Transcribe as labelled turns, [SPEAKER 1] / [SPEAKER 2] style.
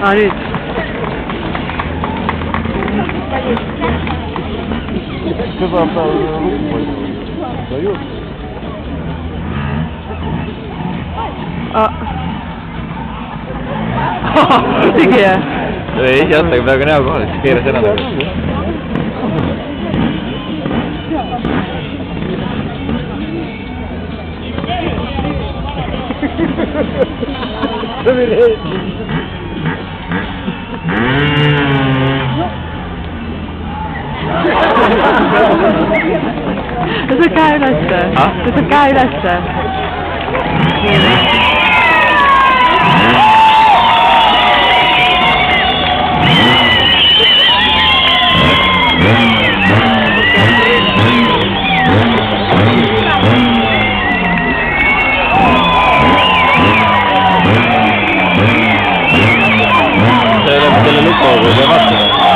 [SPEAKER 1] nüüd.
[SPEAKER 2] Seda on ta lukku. Ta juurde.
[SPEAKER 1] Tegi jah?
[SPEAKER 3] Ei, jättage praegu näo kohale, siis keeras ära nagu.
[SPEAKER 1] Tõsta käe ülesse. Tõsta käe ülesse.
[SPEAKER 3] Selle lukku võib vastu.